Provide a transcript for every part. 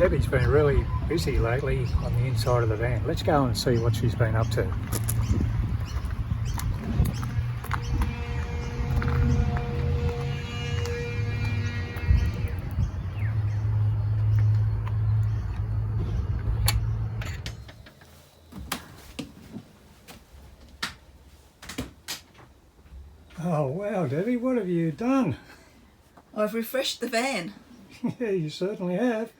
Debbie's been really busy lately on the inside of the van. Let's go and see what she's been up to. Oh wow, Debbie, what have you done? I've refreshed the van. Yeah, you certainly have.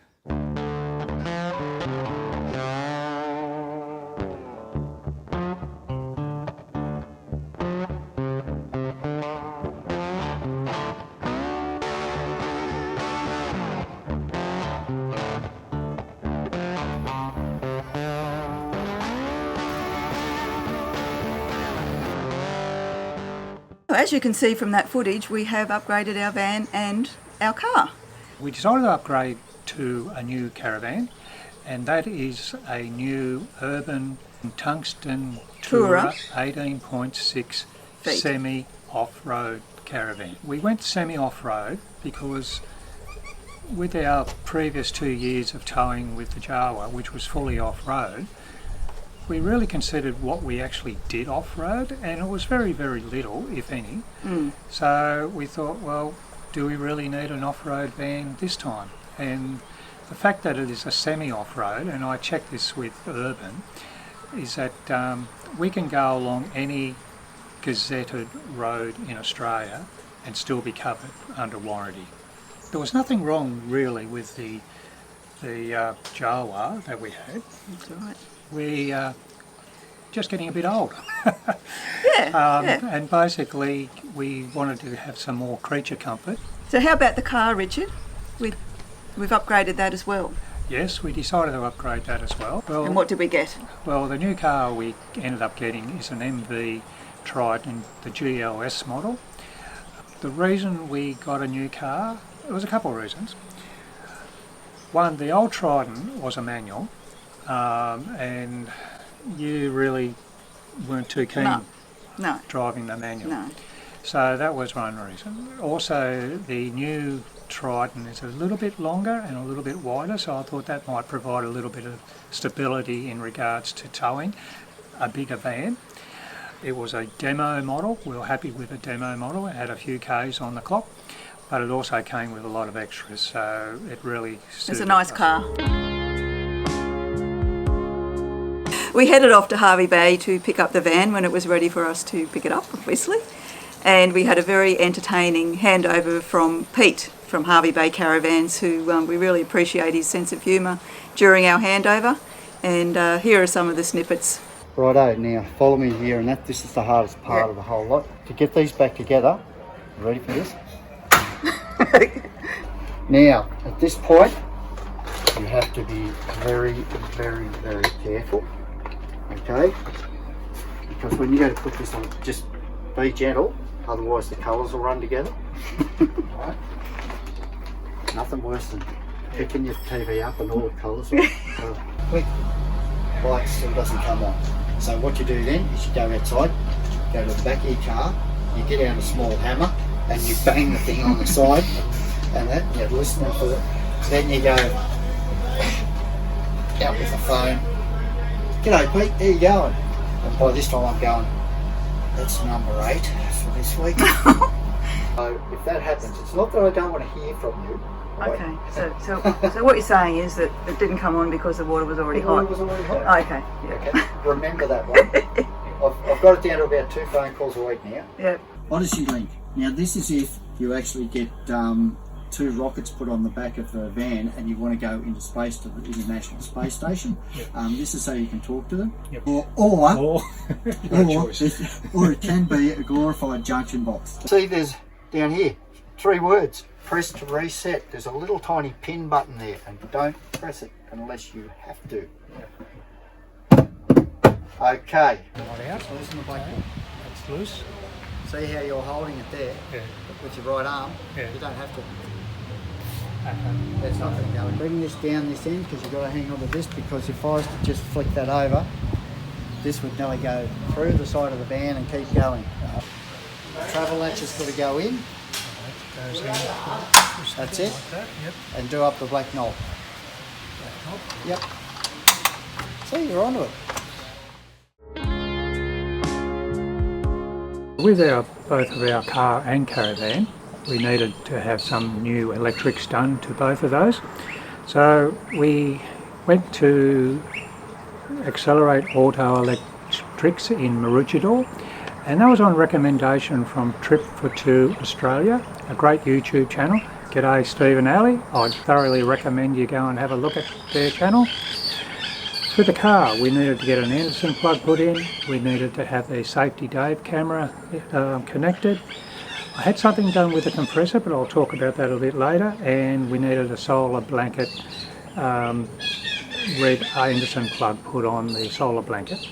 As you can see from that footage, we have upgraded our van and our car. We decided to upgrade to a new Caravan, and that is a new urban tungsten Tourer 18.6 feet semi-off-road caravan. We went semi-off-road because with our previous 2 years of towing with the Jawa, which was fully off-road, we really considered what we actually did off-road, and it was very, very little, if any. So we thought, well, do we really need an off-road van this time? And the fact that it is a semi-off-road, and I checked this with Urban, is that we can go along any gazetted road in Australia and still be covered under warranty. There was nothing wrong really with the Jawa that we had. That's right. We just getting a bit old. Yeah. And basically we wanted to have some more creature comfort. So how about the car, Richard? We've upgraded that as well. Yes, we decided to upgrade that as well. And what did we get? Well, the new car we ended up getting is an MV Triton, the GLS model. The reason we got a new car, there was a couple of reasons. One, the old Triton was a manual, and you really weren't too keen No. driving the manual. No. So that was one reason. Also, the new Triton is a little bit longer and a little bit wider, so I thought that might provide a little bit of stability in regards to towing a bigger van. It was a demo model. We were happy with the demo model. It had a few Ks on the clock, but it also came with a lot of extras, so it really suited It's a nice us. car. We headed off to Hervey Bay to pick up the van when it was ready for us to pick it up, obviously. And we had a very entertaining handover from Pete from Hervey Bay Caravans, who we really appreciate his sense of humour during our handover. And here are some of the snippets. Righto, now follow me here, and this is the hardest part of the whole lot. To get these back together, ready for this? Now, at this point, you have to be very, very, very careful, okay? Because when you go to put this on, just be gentle, otherwise the colours will run together. Right? Nothing worse than picking your TV up and all the colours will click, light still doesn't come on. So what you do then is you go outside, go to the back of your car, you get out a small hammer and you bang the thing on the side, and that, you're listening for it. Then you go out with the phone. G'day Pete, how you going? And by this time I'm going, that's number 8 for this week. So if that happens, it's not that I don't want to hear from you. Right? Okay, so what you're saying is that it didn't come on because the water was already The hot? water was already hot. Okay, yeah. Okay, remember that one. I've got it down to about 2 phone calls a week now. Yep. Odyssey Link. Now this is if you actually get 2 rockets put on the back of the van and you want to go into space to the International Space Station. Yep. This is so you can talk to them. Yep. Or choice. or it can be a glorified junction box. See, there's down here 3 words. Press to reset. There's a little tiny pin button there, and don't press it unless you have to. Okay. Not out. So listen to Blackbutt. It's loose. See how you're holding it there Yeah. with your right arm? Yeah. You don't have to. That's not going to go. Bring this down this end because you've got to hang on to this, because if I was to just flick that over, this would nearly go through the side of the van and keep going. Travel latch has got to go in. Goes in. That's it. Like that. Yep. And do up the black knob. Yep. See, you're onto it. With both of our car and caravan, we needed to have some new electrics done to both of those. So we went to Accelerate Auto Electrics in Maroochydore, and that was on recommendation from Trip for Two Australia, a great YouTube channel. G'day Steve and Ali, I'd thoroughly recommend you go and have a look at their channel. For the car, we needed to get an Anderson plug put in, we needed to have the Safety Dave camera connected. I had something done with the compressor, but I'll talk about that a bit later, and we needed a solar blanket red Anderson plug put on the solar blanket.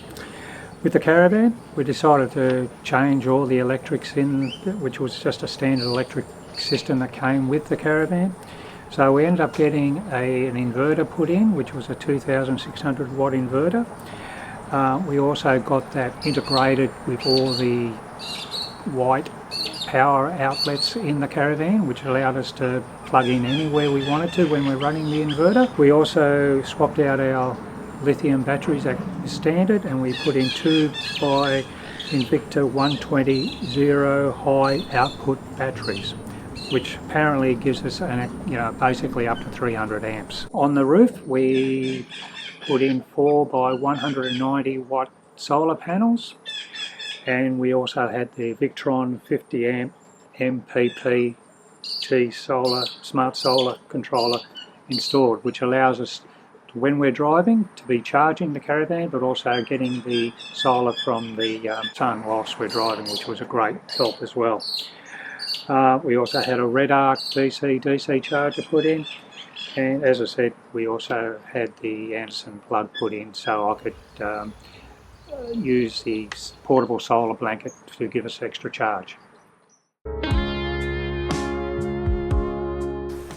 With the caravan, we decided to change all the electrics in, which was just a standard electric system that came with the caravan. So we ended up getting an inverter put in, which was a 2600 watt inverter. We also got that integrated with all the white power outlets in the caravan, which allowed us to plug in anywhere we wanted to when we're running the inverter. We also swapped out our lithium batteries at standard, and we put in 2 by Invicta 120 zero high output batteries, which apparently gives us basically up to 300 amps. On the roof we put in 4 by 190 watt solar panels, and we also had the Victron 50 amp MPPT smart solar controller installed, which allows us to, when we're driving, to be charging the caravan, but also getting the solar from the sun whilst we're driving, which was a great help as well. We also had a Red Arc DC charger put in, and as I said, we also had the Anderson plug put in, so I could use the portable solar blanket to give us extra charge.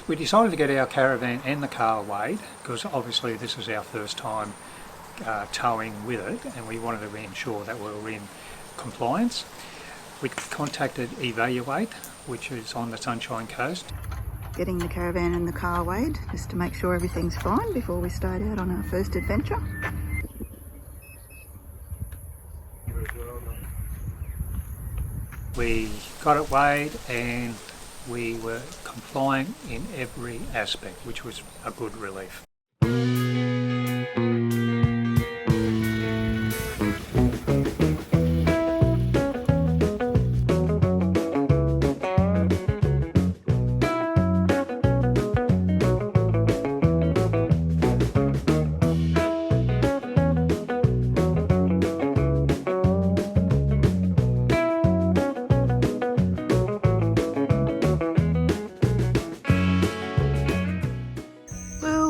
We decided to get our caravan and the car weighed, because obviously this was our first time towing with it, and we wanted to ensure that we were in compliance. We contacted Evaluate, which is on the Sunshine Coast. Getting the caravan and the car weighed just to make sure everything's fine before we start out on our first adventure. We got it weighed and we were compliant in every aspect, which was a good relief.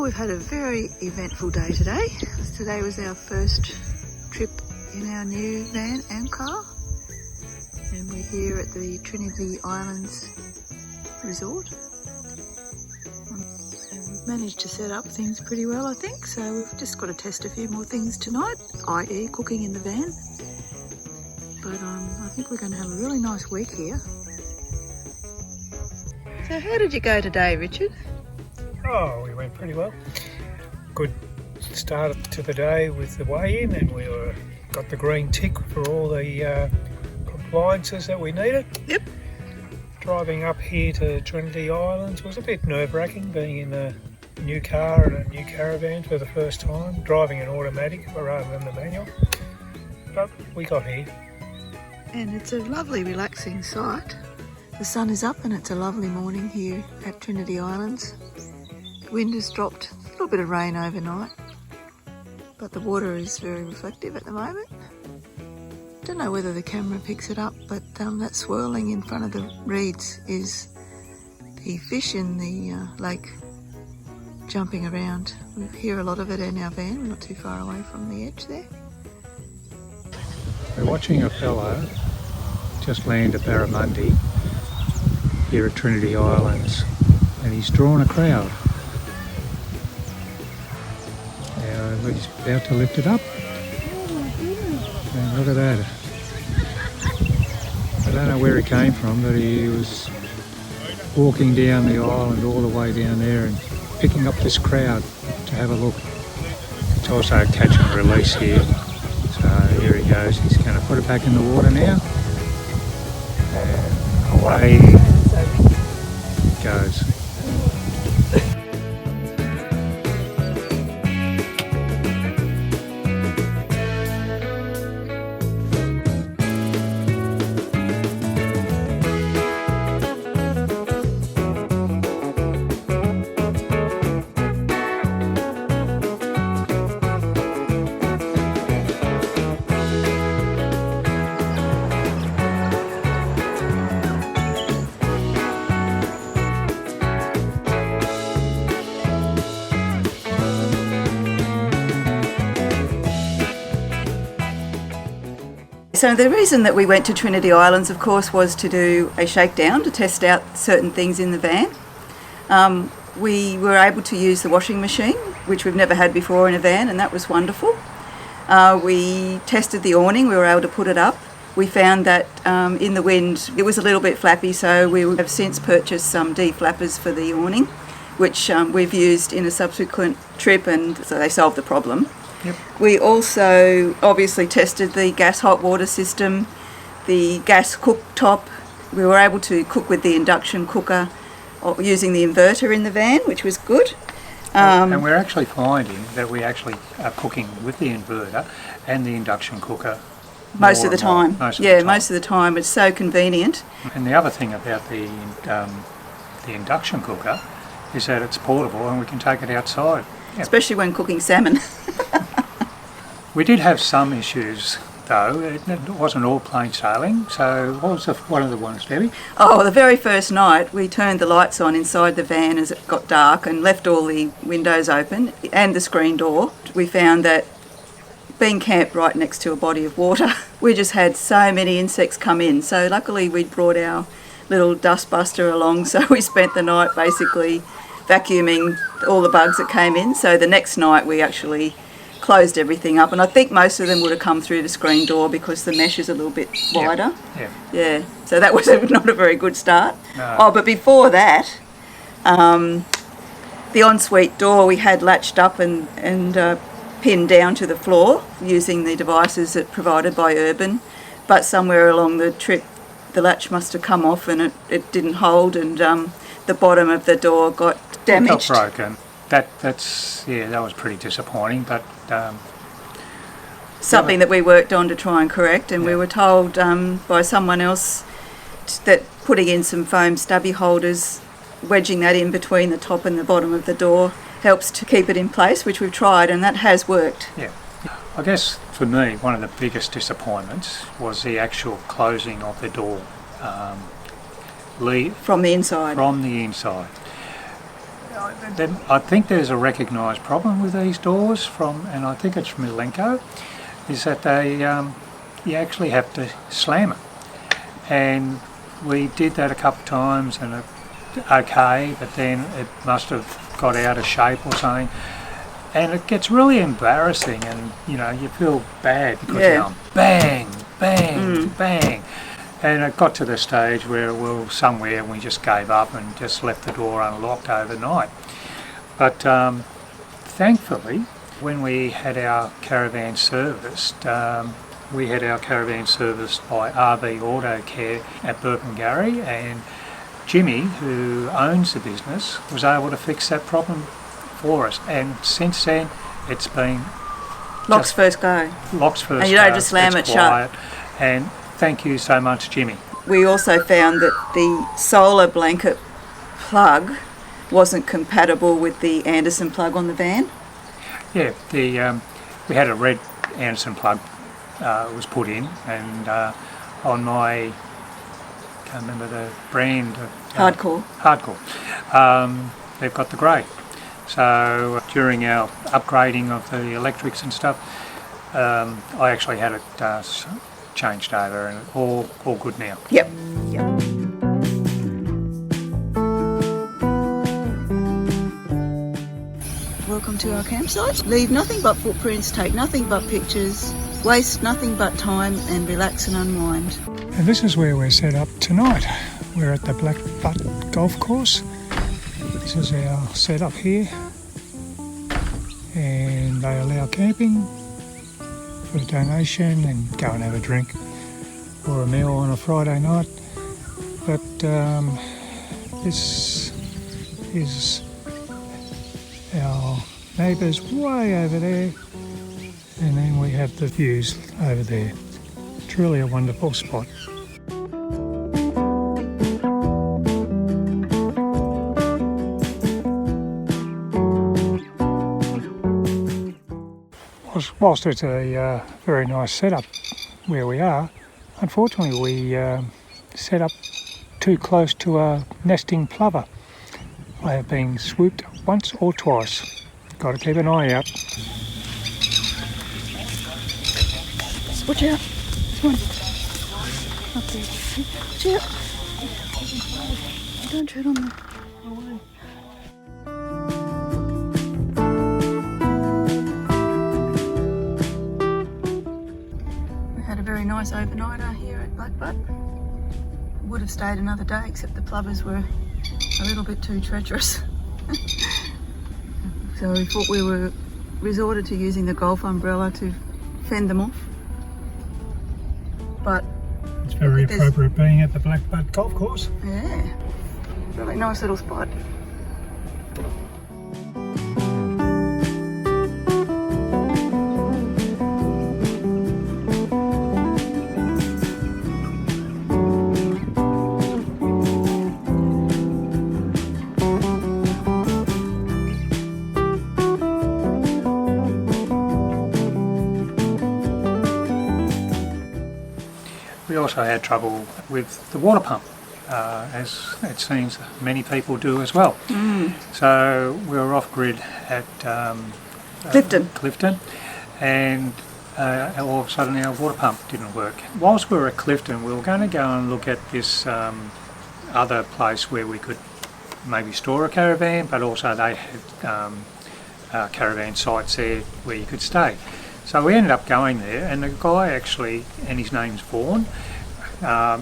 We've had a very eventful day today. Today was our first trip in our new van and car, and we're here at the Trinity Islands Resort. And we've managed to set up things pretty well, I think, so we've just got to test a few more things tonight, i.e. cooking in the van. But I think we're going to have a really nice week here. So how did you go today, Richard? Oh, we went pretty well. Good start to the day with the weigh-in, and we got the green tick for all the compliances that we needed. Yep. Driving up here to Trinity Islands was a bit nerve-wracking, being in a new car and a new caravan for the first time, driving an automatic rather than the manual. But we got here. And it's a lovely, relaxing sight. The sun is up and it's a lovely morning here at Trinity Islands. Wind has dropped, a little bit of rain overnight, but the water is very reflective at the moment. Don't know whether the camera picks it up, but that swirling in front of the reeds is the fish in the lake jumping around. We hear a lot of it in our van, we're not too far away from the edge there. We're watching a fellow just land at Barramundi here at Trinity Islands, and he's drawn a crowd. He's about to lift it up. And look at that. I don't know where he came from, but he was walking down the island all the way down there and picking up this crowd to to have a look. It's also catch and release here. So here he goes. He's going to put it back in the water now. And away it goes. So the reason that we went to Trinity Islands, of course, was to do a shakedown, to test out certain things in the van. We were able to use the washing machine, which we've never had before in a van, and that was wonderful. We tested the awning, we were able to put it up. We found that in the wind it was a little bit flappy, so we have since purchased some deflappers for the awning, which we've used in a subsequent trip, and so they solved the problem. Yep. We also obviously tested the gas hot water system, the gas cooktop. We were able to cook with the induction cooker using the inverter in the van, which was good. And we're actually finding that we actually are cooking with the inverter and the induction cooker most of the time. Most of the time. It's so convenient. And the other thing about the induction cooker is that it's portable and we can take it outside. Yep. Especially when cooking salmon. We did have some issues though. It wasn't all plain sailing. So what was one of the ones, Debbie? Oh, the very first night we turned the lights on inside the van as it got dark and left all the windows open and the screen door. We found that being camped right next to a body of water, we just had so many insects come in. So luckily we'd brought our little dust buster along, so we spent the night basically vacuuming all the bugs that came in. So the next night we actually closed everything up, and I think most of them would have come through the screen door because the mesh is a little bit wider. Yeah. So that was not a very good start. No. Oh, but before that, the ensuite door we had latched up and pinned down to the floor using the devices that provided by Urban, but somewhere along the trip the latch must have come off and it didn't hold, and the bottom of the door got damaged. It got broken. That was pretty disappointing, but something that we worked on to try and correct, and we were told by someone else that putting in some foam stubby holders, wedging that in between the top and the bottom of the door helps to keep it in place, which we've tried, and that has worked. Yeah. I guess for me one of the biggest disappointments was the actual closing of the door. From the inside. I think there's a recognised problem with these doors and I think it's from Milenko, is that they you actually have to slam it, and we did that a couple of times and okay, but then it must have got out of shape or something, and it gets really embarrassing, and you feel bad because you're going bang, bang, bang. And it got to the stage where we just gave up and just left the door unlocked overnight. But thankfully, when we had our caravan serviced, we had our caravan serviced by RV Auto Care at Burrum, and Jimmy, who owns the business, was able to fix that problem for us. And since then, it's been Lock's first go. And you don't just slam it shut. And thank you so much, Jimmy. We also found that the solar blanket plug wasn't compatible with the Anderson plug on the van. Yeah, we had a red Anderson plug was put in, and on my, can't remember the brand. Hardcore. They've got the grey. So during our upgrading of the electrics and stuff, I actually had it changed over, and all good now. Yep. Welcome to our campsite. Leave nothing but footprints, take nothing but pictures, waste nothing but time, and relax and unwind. And this is where we're set up tonight. We're at the Blackbutt golf course. This is our setup here. and they allow camping for a donation and go and have a drink or a meal on a Friday night. But this is our neighbours way over there, and then we have the views over there. Truly a wonderful spot. Whilst it's a very nice setup where we are, unfortunately we set up too close to a nesting plover. They have been swooped once or twice. Got to keep an eye out. Watch out. There's one. Up there. Watch out. Don't tread on them. We had a very nice overnighter here at Blackbutt. Would have stayed another day, except the plovers were a little bit too treacherous. So we thought we were resorted to using the golf umbrella to fend them off. But it's very appropriate being at the Blackbutt golf course. Yeah, really nice little spot. We also had trouble with the water pump, as it seems many people do as well. So we were off grid at Clifton, and all of a sudden our water pump didn't work. Whilst we were at Clifton, we were going to go and look at this other place where we could maybe store a caravan, but also they had caravan sites there where you could stay. So we ended up going there, and the guy actually, and his name's Vaughan,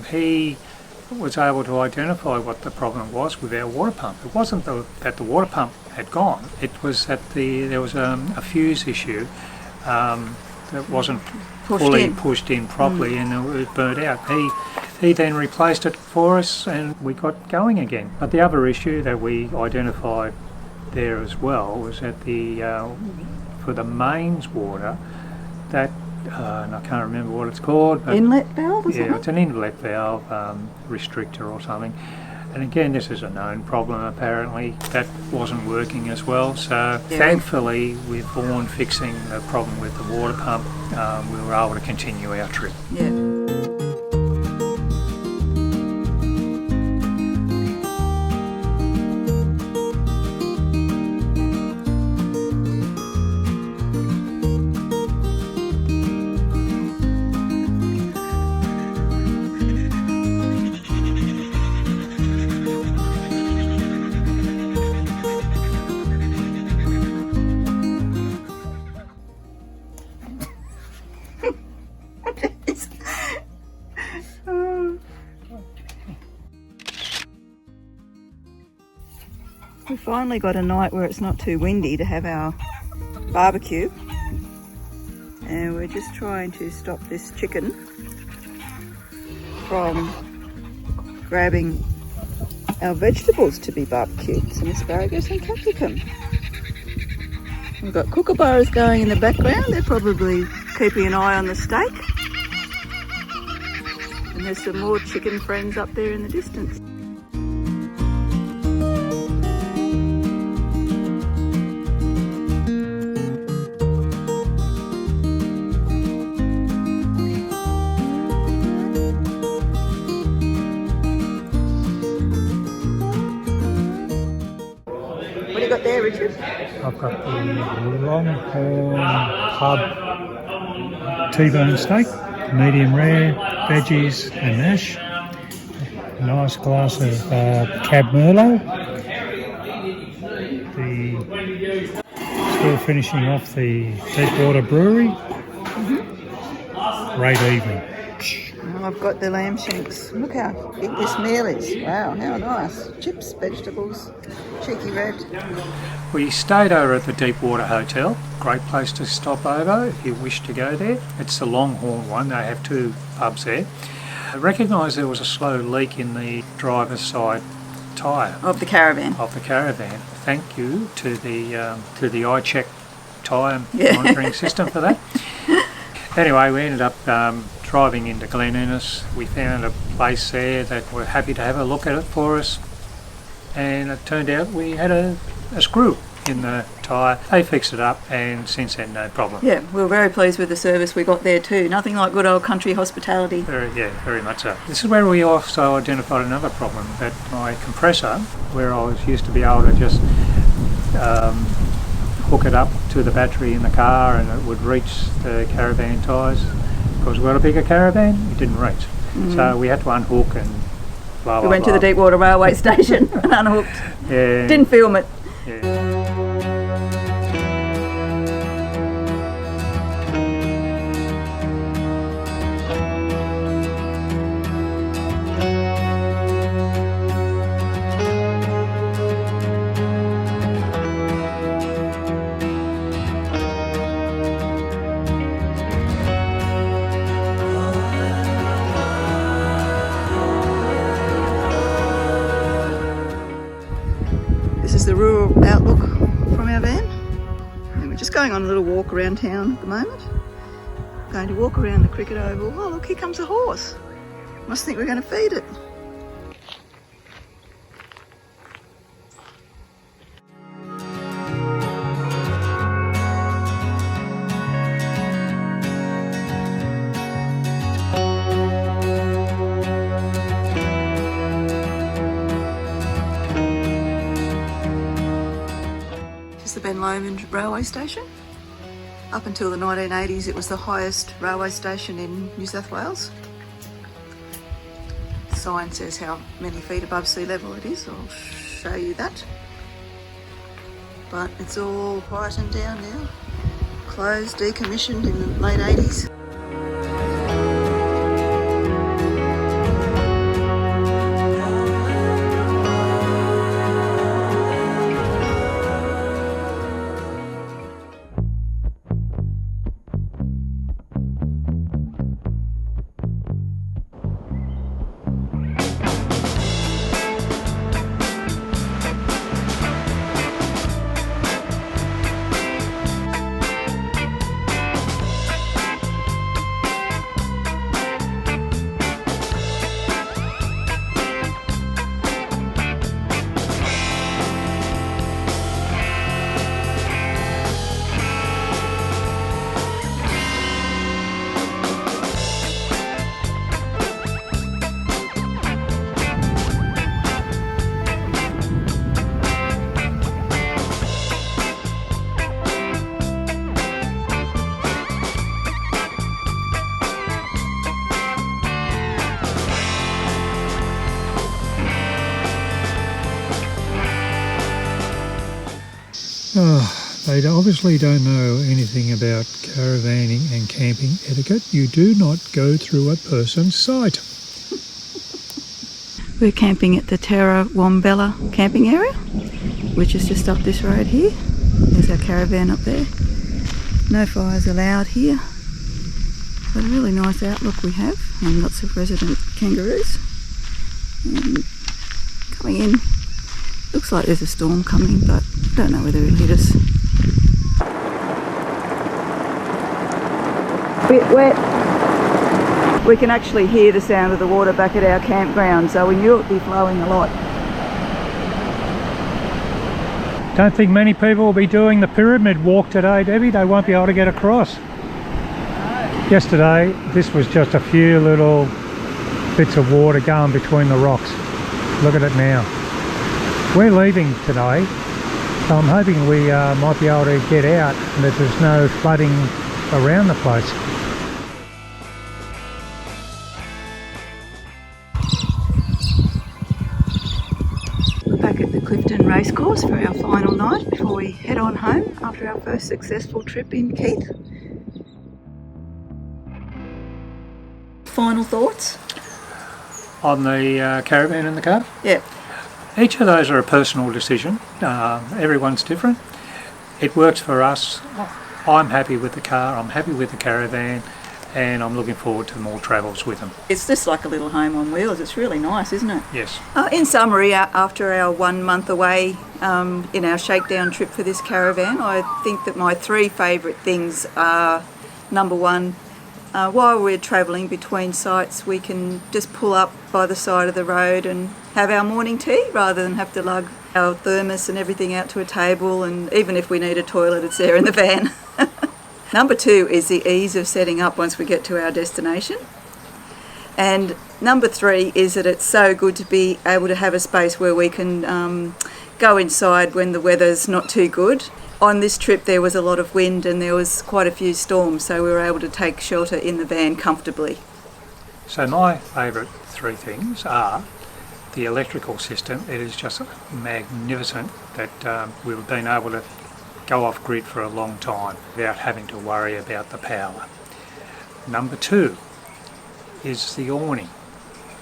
he was able to identify what the problem was with our water pump. It wasn't that the water pump had gone, it was that there was a fuse issue that wasn't fully pushed in properly, and it burnt out. He then replaced it for us and we got going again. But the other issue that we identified there as well was that for the mains water, that and I can't remember what it's called, but Inlet valve, is yeah, it's an inlet valve restrictor or something. And again, this is a known problem apparently. That wasn't working as well. So thankfully, with Vaughan fixing the problem with the water pump, we were able to continue our trip. Yeah. We finally got a night where it's not too windy to have our barbecue, and we're just trying to stop this chicken from grabbing our vegetables to be barbecued, some asparagus and capsicum. We've got kookaburras going in the background, they're probably keeping an eye on the steak, and there's some more chicken friends up there in the distance. What do you got there, Richard? I've got the Longhorn Hub T-bone steak, medium rare, veggies and mash. A nice glass of Cab Merlot. Still finishing off the Deepwater brewery. Great evening. Oh, I've got the lamb shanks. Look how big this meal is. Wow, how nice. Chips, vegetables. Cheeky red. We stayed over at the Deepwater Hotel. Great place to stop over if you wish to go there. It's the Longhorn one. They have 2 pubs there. I recognised there was a slow leak in the driver's side tyre Of the Caravan. of the Caravan. Thank you to the iCheck tyre Yeah. monitoring system for that. Anyway, we ended up driving into Glen. We found a place there that were happy to have a look at it for us, and it turned out we had a screw in the tyre. They fixed it up, and since then no problem. Yeah, we were very pleased with the service we got there too. Nothing like good old country hospitality. Very much so. This is where we also identified another problem, that my compressor, where I was used to be able to just hook it up to the battery in the car and it would reach the Caravan tyres. Because we've got a bigger Caravan, it didn't reach. So we had to unhook and blah, blah, We went blah. to the Deepwater railway station and unhooked. Yeah. Didn't film it. Yeah. This is the rural outlook from our van. And we're just going on a little walk around town at the moment. Going to walk around the cricket oval. Oh look, here comes a horse. Must think we're going to feed it. The Lomond railway station. Up until the 1980s it was the highest railway station in New South Wales. The sign says how many feet above sea level it is. I'll show you that. But it's all quietened down now. Closed, decommissioned in the late 80s. They obviously don't know anything about caravanning and camping etiquette. You do not go through a person's site. We're camping at the Caravan camping area, which is just up this road here. There's our caravan up there. No fires allowed here. But a really nice outlook we have, and lots of resident kangaroos. And coming in, looks like there's a storm coming, but I don't know whether it'll hit us. Bit wet. We can actually hear the sound of the water back at our campground, so we knew it'd be flowing a lot. Don't think many people will be doing the pyramid walk today, Debbie. They won't be able to get across. Yesterday, this was just a few little bits of water going between the rocks. Look at it now. We're leaving today, so I'm hoping we might be able to get out and that there's no flooding around the place. We're back at the Clifton racecourse for our final night before we head on home after our first successful trip in Keith. Final thoughts? On the caravan in the car? Yeah. Each of those are a personal decision. Everyone's different. It works for us. I'm happy with the car, I'm happy with the caravan, and I'm looking forward to more travels with them. It's just like a little home on wheels. It's really nice, isn't it? Yes. In summary, after our 1 month away in our Shakedown trip for this caravan, I think that my 3 favourite things are, number one, while we're travelling between sites, we can just pull up by the side of the road and have our morning tea rather than have to lug our thermos and everything out to a table, and even if we need a toilet, it's there in the van. Number 2 is the ease of setting up once we get to our destination. And number 3 is that it's so good to be able to have a space where we can go inside when the weather's not too good. On this trip there was a lot of wind and there was quite a few storms, so we were able to take shelter in the van comfortably. So my favourite 3 things are the electrical system. It is just magnificent that we've been able to go off grid for a long time without having to worry about the power. Number 2 is the awning.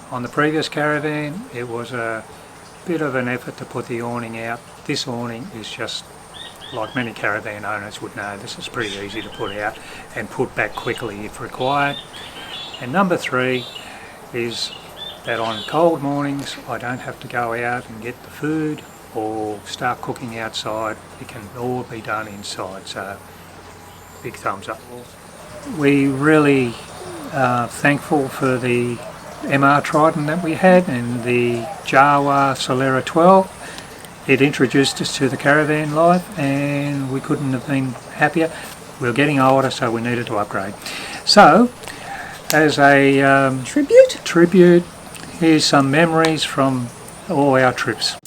On the previous caravan it was a bit of an effort to put the awning out. This awning is just, like many caravan owners would know, this is pretty easy to put out and put back quickly if required. And number 3 is that on cold mornings I don't have to go out and get the food or start cooking outside. It can all be done inside, so big thumbs up. We really are thankful for the MR Trident that we had and the Jawa Solera 12. It introduced us to the caravan life and we couldn't have been happier. We were getting older, so we needed to upgrade. So, as a tribute, here's some memories from all our trips.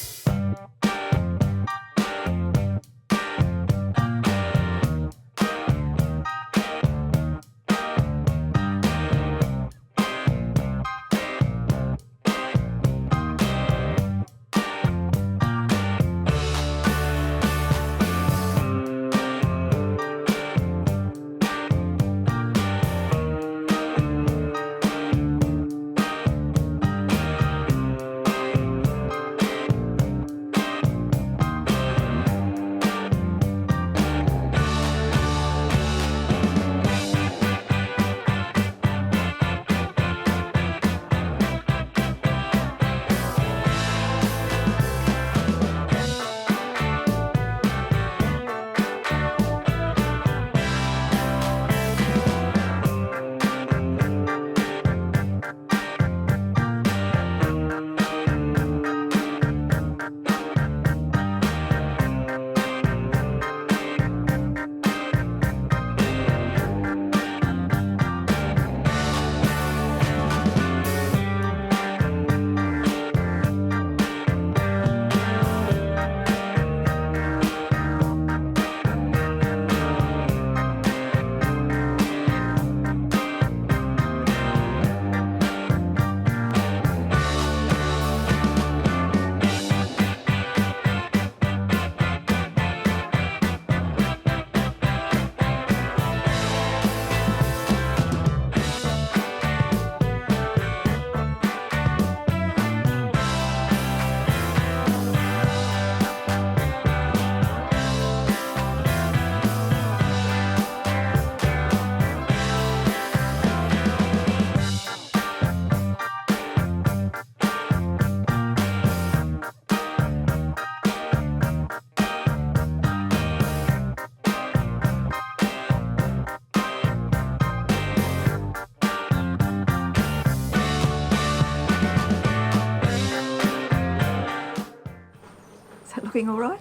Looking all right?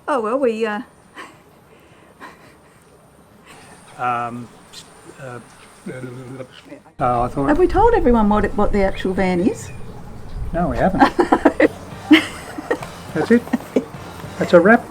Oh well, we I thought... have we told everyone what the actual van is? No, we haven't. That's it. That's a wrap.